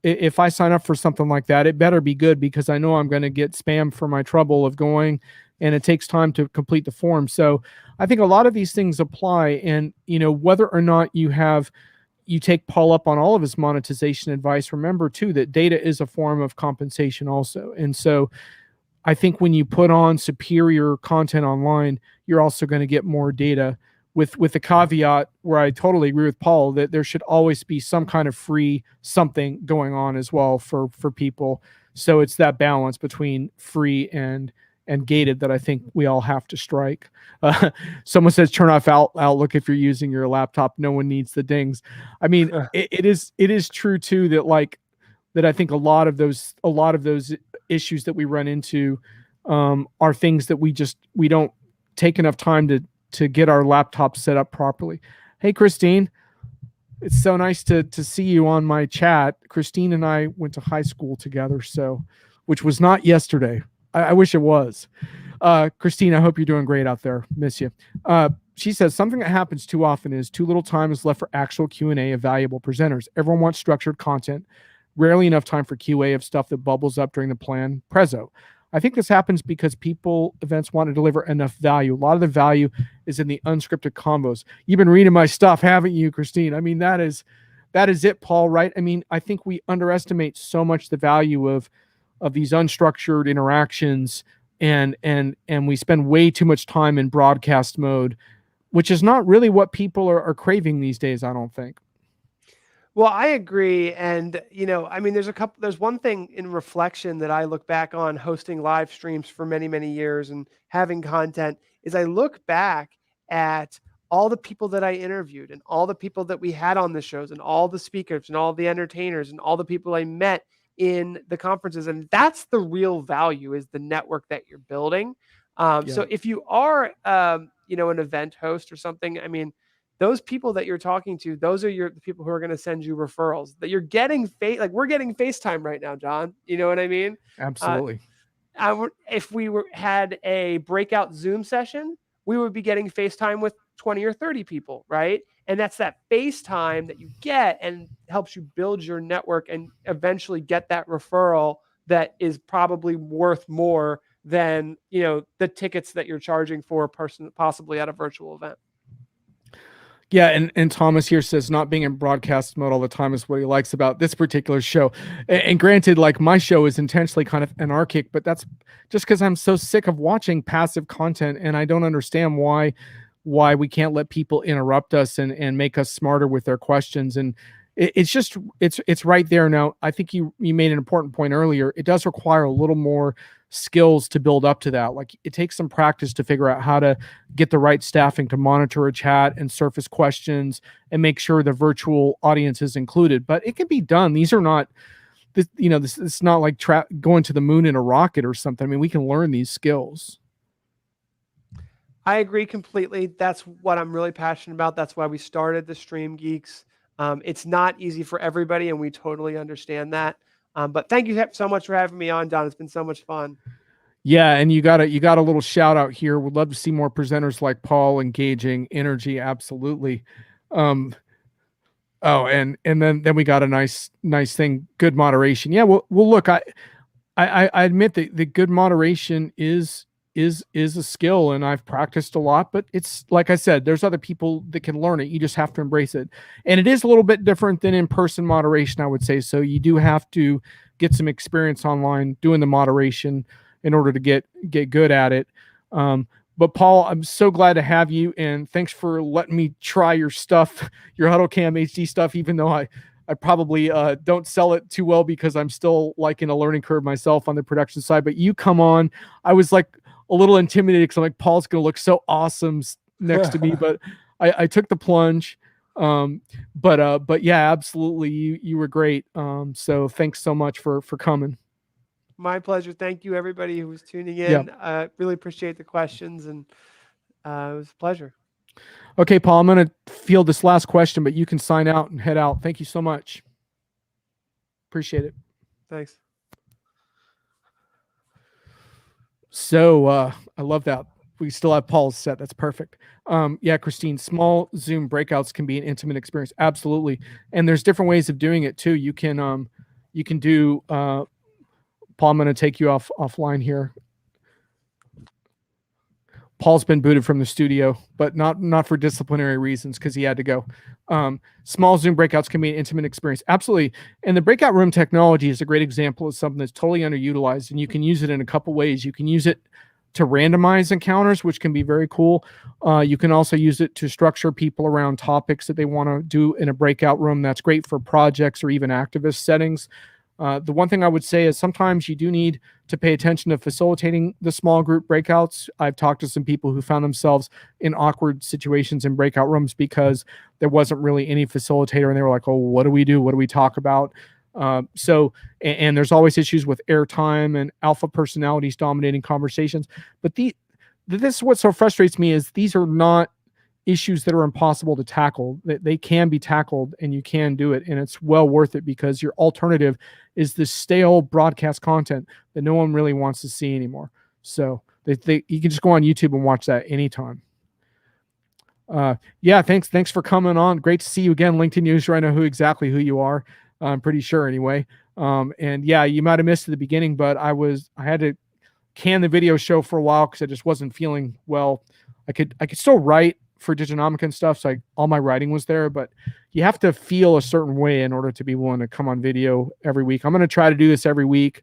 If I sign up for something like that, it better be good, because I know I'm going to get spam for my trouble of going, and it takes time to complete the form. So I think a lot of these things apply, and whether or not you take Paul up on all of his monetization advice, remember too that data is a form of compensation also. And so I think when you put on superior content online, you're also going to get more data, with the caveat where I totally agree with Paul that there should always be some kind of free something going on as well for people. So it's that balance between free and gated that I think we all have to strike. Someone says turn off Outlook if you're using your laptop. No one needs the dings. I mean, it is true too that I think a lot of those issues that we run into are things that we don't take enough time to get our laptop set up properly. Hey, Christine, it's so nice to see you on my chat. Christine and I went to high school together, which was not yesterday. I wish it was. Christine, I hope you're doing great out there. Miss you. She says, something that happens too often is too little time is left for actual Q&A of valuable presenters. Everyone wants structured content. Rarely enough time for QA of stuff that bubbles up during the plan prezzo. I think this happens because events want to deliver enough value. A lot of the value is in the unscripted combos. You've been reading my stuff, haven't you, Christine? I mean, that is it, Paul, right? I mean, I think we underestimate so much the value of these unstructured interactions, and we spend way too much time in broadcast mode, which is not really what people are craving these days, I don't think. Well, I agree. And, I mean, there's one thing in reflection that I look back on hosting live streams for many, many years and having content, is I look back at all the people that I interviewed and all the people that we had on the shows and all the speakers and all the entertainers and all the people I met in the conferences. And that's the real value, is the network that you're building. So if you are, an event host or something, I mean, those people that you're talking to, those are the people who are going to send you referrals, that you're getting we're getting FaceTime right now, John. You know what I mean? Absolutely. If we had a breakout Zoom session, we would be getting FaceTime with 20 or 30 people, right? And that's that FaceTime that you get and helps you build your network and eventually get that referral that is probably worth more than, the tickets that you're charging for a person, possibly at a virtual event. Yeah, and Thomas here says not being in broadcast mode all the time is what he likes about this particular show. And granted, like, my show is intentionally kind of anarchic, but that's just because I'm so sick of watching passive content, and I don't understand why we can't let people interrupt us and make us smarter with their questions. And it's right there. Now, I think you made an important point earlier. It does require a little more skills to build up to that. Like, it takes some practice to figure out how to get the right staffing to monitor a chat and surface questions and make sure the virtual audience is included. But it can be done. These are not, this it's not like going to the moon in a rocket or something. I mean, we can learn these skills. I agree completely. That's what I'm really passionate about. That's why we started the Stream Geeks. It's not easy for everybody, and we totally understand that. But thank you so much for having me on, Don. It's been so much fun. Yeah, and you got a little shout out here. Would love to see more presenters like Paul, engaging energy. Absolutely. And then we got a nice thing. Good moderation. Yeah. Well, look, I admit that the good moderation is is a skill, and I've practiced a lot, but it's like I said, there's other people that can learn it. You just have to embrace it. And it is a little bit different than in-person moderation, I would say. So you do have to get some experience online doing the moderation in order to get good at it. But Paul, I'm so glad to have you, and thanks for letting me try your stuff, your HuddleCam HD stuff, even though I probably don't sell it too well because I'm still like in a learning curve myself on the production side. But you come on, I was like a little intimidated because I'm like, Paul's going to look so awesome next to me, but I took the plunge. But yeah, absolutely. You were great. So thanks so much for coming. My pleasure. Thank you, everybody who was tuning in. I really appreciate the questions, and it was a pleasure. Okay, Paul, I'm going to field this last question, but you can sign out and head out. Thank you so much. Appreciate it. Thanks. So I love that. We still have Paul's set. That's perfect. Yeah, Christine, small Zoom breakouts can be an intimate experience. Absolutely. And there's different ways of doing it too. You can do, Paul, I'm going to take you offline here. Paul's been booted from the studio, but not for disciplinary reasons because he had to go. Small Zoom breakouts can be an intimate experience. Absolutely. And the breakout room technology is a great example of something that's totally underutilized, and you can use it in a couple ways. You can use it to randomize encounters, which can be very cool. You can also use it to structure people around topics that they want to do in a breakout room. That's great for projects or even activist settings. The one thing I would say is sometimes you do need to pay attention to facilitating the small group breakouts. I've talked to some people who found themselves in awkward situations in breakout rooms because there wasn't really any facilitator, and they were like, oh, what do we do? What do we talk about? And there's always issues with airtime and alpha personalities dominating conversations. But this is what so frustrates me is these are not issues that are impossible to tackle. They can be tackled, and you can do it, and it's well worth it because your alternative is this stale broadcast content that no one really wants to see anymore. So you can just go on YouTube and watch that anytime. Yeah, thanks for coming on. Great to see you again, LinkedIn user. I know exactly who you are. I'm pretty sure anyway. And yeah, you might have missed at the beginning, but I had to can the video show for a while because I just wasn't feeling well. I could still write for Diginomica and stuff, so all my writing was there, but you have to feel a certain way in order to be willing to come on video every week. I'm going to try to do this every week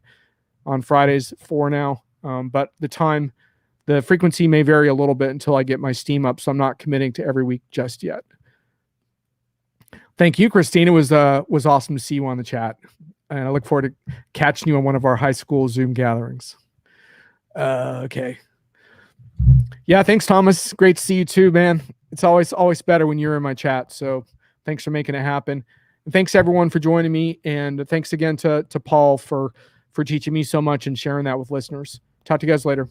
on Fridays for now, but the frequency may vary a little bit until I get my steam up, so I'm not committing to every week just yet. Thank you, Christine. It was awesome to see you on the chat, and I look forward to catching you on one of our high school Zoom gatherings. Okay. Yeah, thanks, Thomas. Great to see you too, man. It's always better when you're in my chat. So thanks for making it happen. And thanks everyone for joining me. And thanks again to Paul for teaching me so much and sharing that with listeners. Talk to you guys later.